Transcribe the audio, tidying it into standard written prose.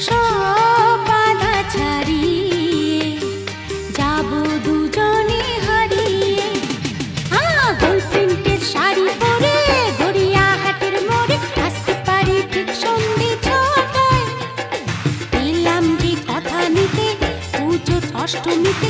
সব বাধা ছাড়িয়ে যাব দুজনে হারিয়ে। গোল প্রিন্টের শাড়ি পরে গড়িয়াহাটের মোড়ে আসতে পারি ঠিক সন্ধে 6টায়। পেলাম যে কথা নিতে পুজো অষ্টমীতে